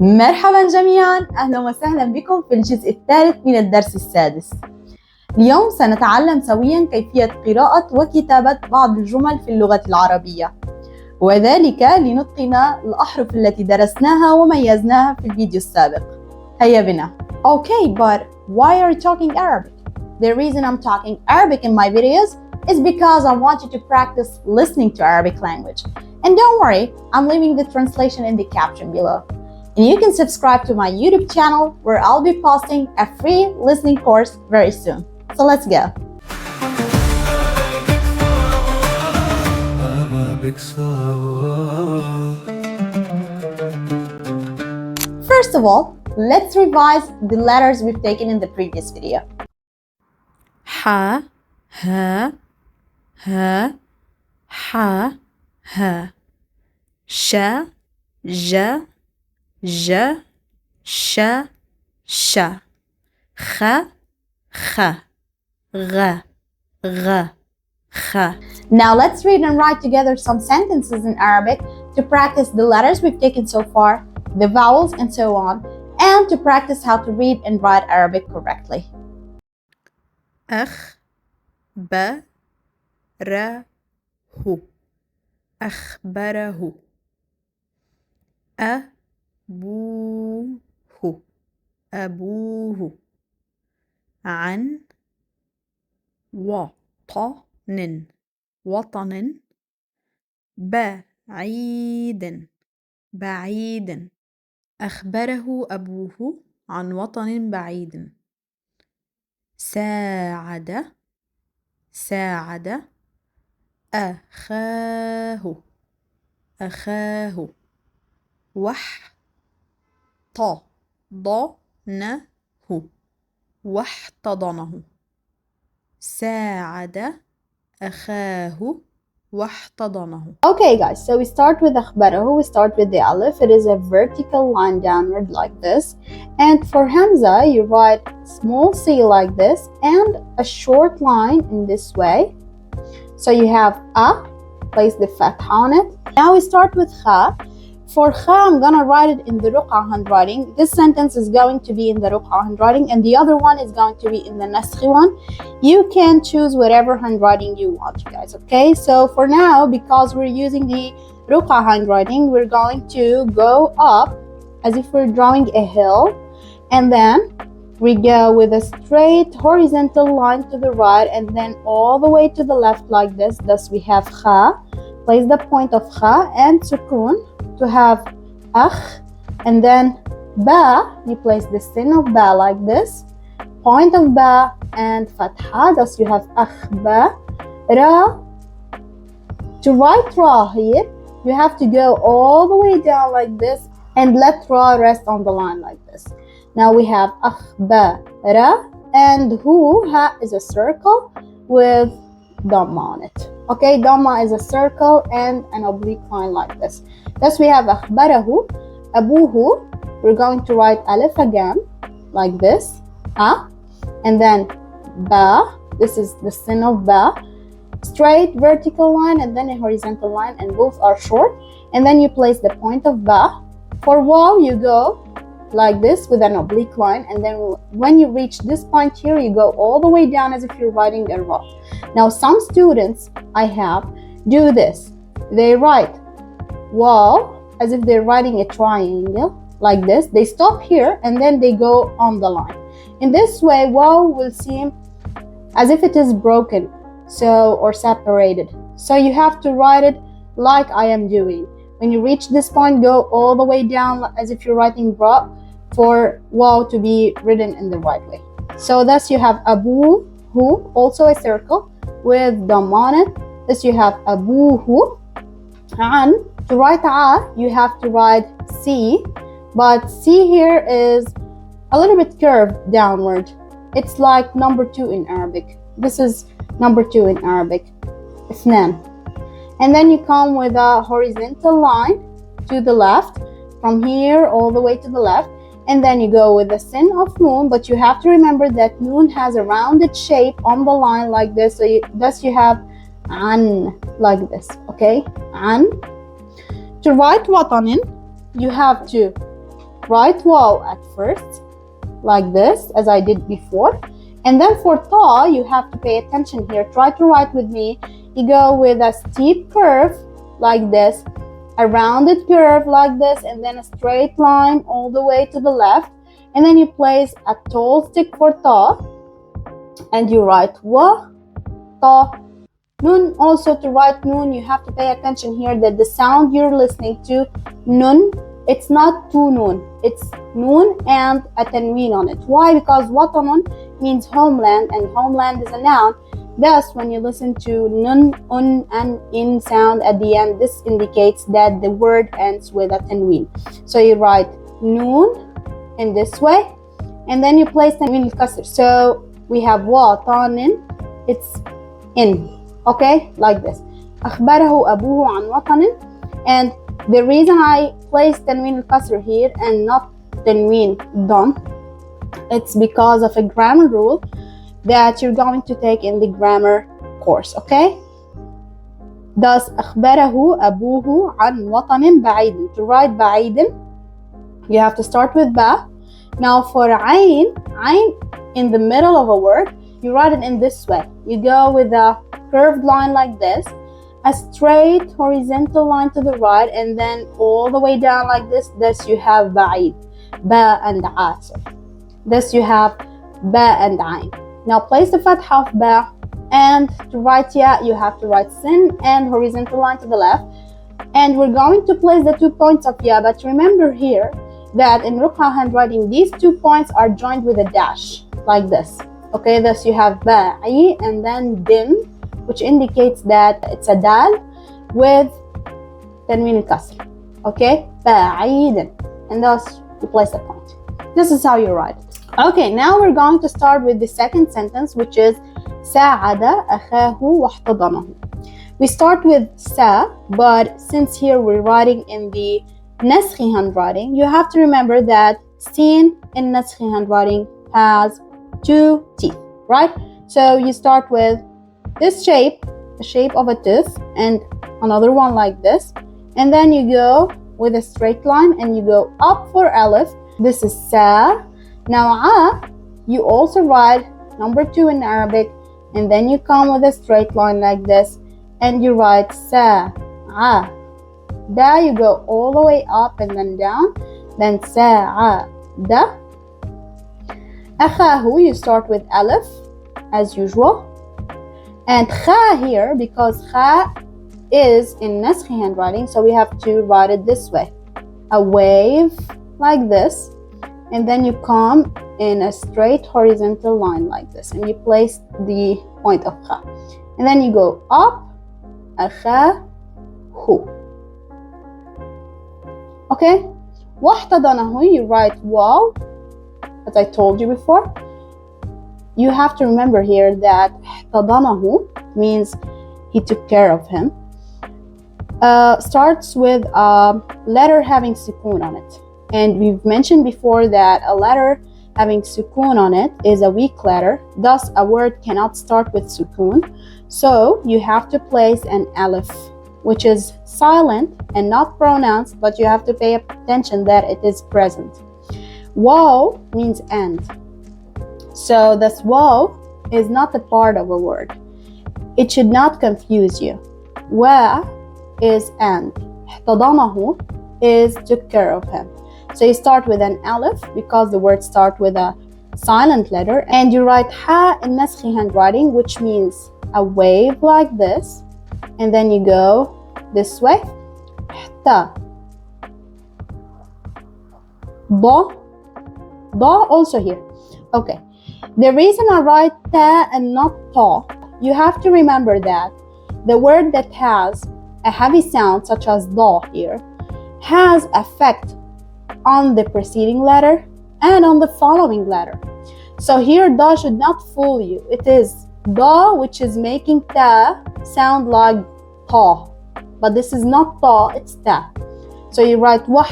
مرحبا جميعا، أهلا وسهلا بكم في الجزء الثالث من الدرس السادس. اليوم سنتعلم سويا كيفية قراءة وكتابة بعض الجمل في اللغة العربية، وذلك لنتقن الأحرف التي درسناها وميزناها في الفيديو السابق. هيا بنا. Okay, but why are you talking Arabic? The reason I'm talking Arabic in my videos is because I want you to practice listening to Arabic language. And don't worry, I'm leaving the translation in the caption below. And you can subscribe to my YouTube channel where I'll be posting a free listening course very soon. So let's go. Arabic Sahel. First of all, let's revise the letters we've taken in the previous video. ح ها ها ح ها ش ج ج ش ش خ خ غ غ خ. Now let's read and write together some sentences in Arabic to practice the letters we've taken so far, the vowels and so on, and to practice how to read and write Arabic correctly. أخبره أخبره أبوه أبوه عن وطن وطن بعيد بعيد أخبره أبوه عن وطن بعيد. ساعد ساعد أخاه أخاه واحتضنه واحتضنه ساعد أخاه واحتضنه. Okay guys, so we start with أخبره, we start with the alif. It is a vertical line downward like this. And for Hamza, you write small c like this and a short line in this way. So you have a, place the fatha on it. Now we start with kha. For kha, I'm gonna write it in the ruqa handwriting. This sentence is going to be in the ruqa handwriting and the other one is going to be in the naskhi one. You can choose whatever handwriting you want, you guys, okay? So for now, because we're using the ruqa handwriting, we're going to go up as if we're drawing a hill, and then we go with a straight horizontal line to the right and then all the way to the left like this. Thus we have kha. Place the point of kha and sukun to have akh, and then ba, you place the sin of ba like this, point of ba and fatha, thus you have akhba. Ra, to write ra here, you have to go all the way down like this and let ra rest on the line like this. Now we have akhba ra, and hu, ha is a circle with dhamma on it. Okay, dhamma is a circle and an oblique line like this. Thus we have akhbarahu, abuhu. We're going to write alif again like this, and then ba. This is the sin of ba. Straight vertical line and then a horizontal line, and both are short. And then you place the point of ba. For waw, you go like this with an oblique line, and then when you reach this point here, you go all the way down as if you're writing a ra. Now some students I have do this. They write waw as if they're writing a triangle like this. They stop here and then they go on the line. In this way, waw will seem as if it is broken, so, or separated. So you have to write it like I am doing. When you reach this point, go all the way down as if you're writing ra for waw to be written in the right way. So thus you have abu, hu, also a circle with dam on it. Thus you have abuhu. And to write a, you have to write c, but c here is a little bit curved downward. It's like number 2 in Arabic. This is number 2 in Arabic. Ithnan. And then you come with a horizontal line to the left, from here all the way to the left, and then you go with the sin of noon, but you have to remember that noon has a rounded shape on the line like this, so thus you have an like this, okay? An. To write watanin, you have to write wow at first, like this, as I did before. And then for ta, you have to pay attention here. Try to write with me. You go with a steep curve like this, a rounded curve like this, and then a straight line all the way to the left. And then you place a tall stick for ta, and you write wa, ta. Nun, also to write nun, you have to pay attention here that the sound you're listening to, nun, it's not two nun, it's nun and a tanween on it. Why? Because watanun means homeland, and homeland is a noun. Thus, when you listen to nun, un, and in sound at the end, this indicates that the word ends with a tanween. So you write nun in this way, and then you place tanween al-kasr. So we have watanin, it's in. Okay, like this. أخبره أبوه عن وطن. And the reason I placed tanween al-kasr here and not tanween don, it's because of a grammar rule that you're going to take in the grammar course. Okay. Thus أخبره أبوه عن وطن بعيد. To write بعيد, you have to start with ba. Now for ayn in the middle of a word, you write it in this way. You go with a curved line like this, a straight horizontal line to the right, and then all the way down like this. Thus you have ba'id, ba and a. Thus you have ba and ayn. Now place the fatha of ba, and to write ya, you have to write sin and horizontal line to the left. And we're going to place the 2 points of ya, but remember here that in Ruqha handwriting, these 2 points are joined with a dash, like this. Okay, thus you have ba'i and then din, which indicates that it's a dal with tanween al-kasr. Okay, ba'idin, and thus you place a point. This is how you write it. Okay, now we're going to start with the second sentence, which is ساعد أخاه واحتضنه. We start with sa, but since here we're writing in the naskhi handwriting, you have to remember that sin in naskhi handwriting has 2 teeth, right? So you start with this shape, the shape of a tooth, and another one like this, and then you go with a straight line and you go up for alif. This is sa. Now a, you also write number 2 in Arabic, and then you come with a straight line like this and you write sa, a. Da, you go all the way up and then down, then sa, a, da. Akhahu, you start with alif as usual. And kha here, because kha is in naskhi handwriting, so we have to write it this way. A wave like this, and then you come in a straight horizontal line like this, and you place the point of kha. And then you go up, akhahu. Okay? واحتضنه, you write wow, as I told you before. You have to remember here that احتضنه means he took care of him. Starts with a letter having sukoon on it. And we've mentioned before that a letter having sukoon on it is a weak letter. Thus, a word cannot start with sukoon. So you have to place an alif, which is silent and not pronounced, but you have to pay attention that it is present. Waw means end. So this waw is not a part of a word. It should not confuse you. Wa is end. احتضنه is took care of him. So you start with an alif because the words start with a silent letter, and you write ha in naskhi handwriting, which means a wave like this, and then you go this way. Ta. Da also here. Okay. The reason I write ta and not ta, you have to remember that the word that has a heavy sound, such as da here, has effect on the preceding letter and on the following letter. So here da should not fool you. It is da which is making ta sound like ta, but this is not ta, it's ta. So you write wah,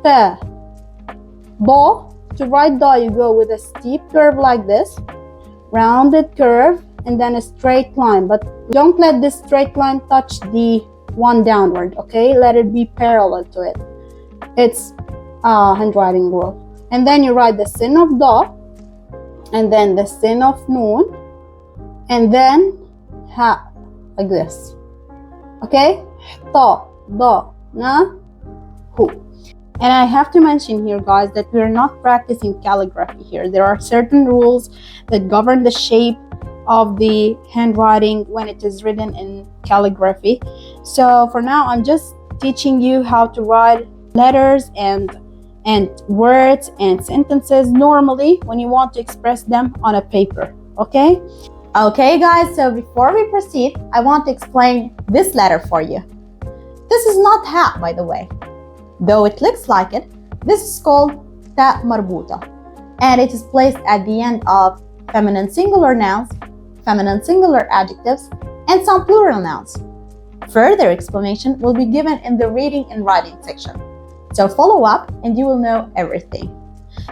ta, da. To write da, you go with a steep curve like this, rounded curve, and then a straight line. But don't let this straight line touch the one downward, okay? Let it be parallel to it. It's handwriting rule. And then you write the sin of da, and then the sin of noon, and then ha, like this. Okay? Ta, da, na, hu. And I have to mention here, guys, that we're not practicing calligraphy here. There are certain rules that govern the shape of the handwriting when it is written in calligraphy. So for now, I'm just teaching you how to write letters and words and sentences normally when you want to express them on a paper. Okay? Okay, guys, so before we proceed, I want to explain this letter for you. This is not ha, by the way. Though it looks like it, this is called ta marbuta, and it is placed at the end of feminine singular nouns, feminine singular adjectives, and some plural nouns. Further explanation will be given in the reading and writing section. So follow up and you will know everything.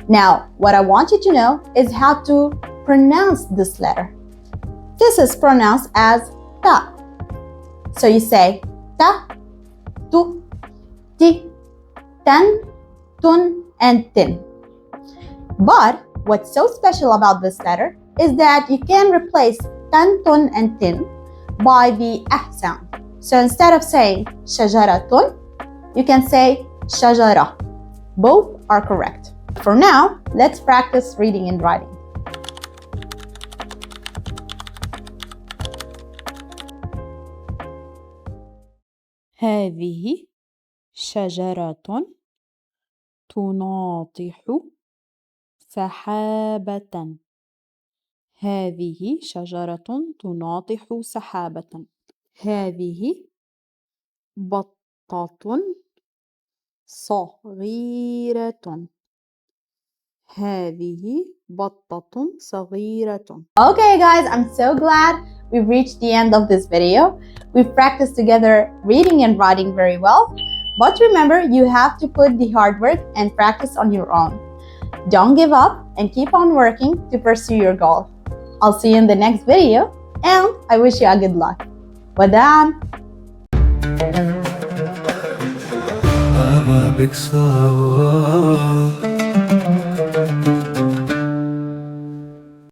Now, what I want you to know is how to pronounce this letter. This is pronounced as ta. So you say ta, tu, ti, tan, tun, and tin. But what's so special about this letter is that you can replace tan, tun, and tin by the ah sound. So instead of saying shajaratun, you can say shajara. Both are correct. For now, let's practice reading and writing. هذه شجرة تناطح سحابة. هذه شجرة تناطح سحابة. هذه بطة صغيرة. هذه بطة صغيرة. Okay, guys, I'm so glad we've reached the end of this video. We've practiced together reading and writing very well. But remember, you have to put the hard work and practice on your own. Don't give up and keep on working to pursue your goal. I'll see you in the next video, and I wish you a good luck. وداعاً. Arabic Sahel.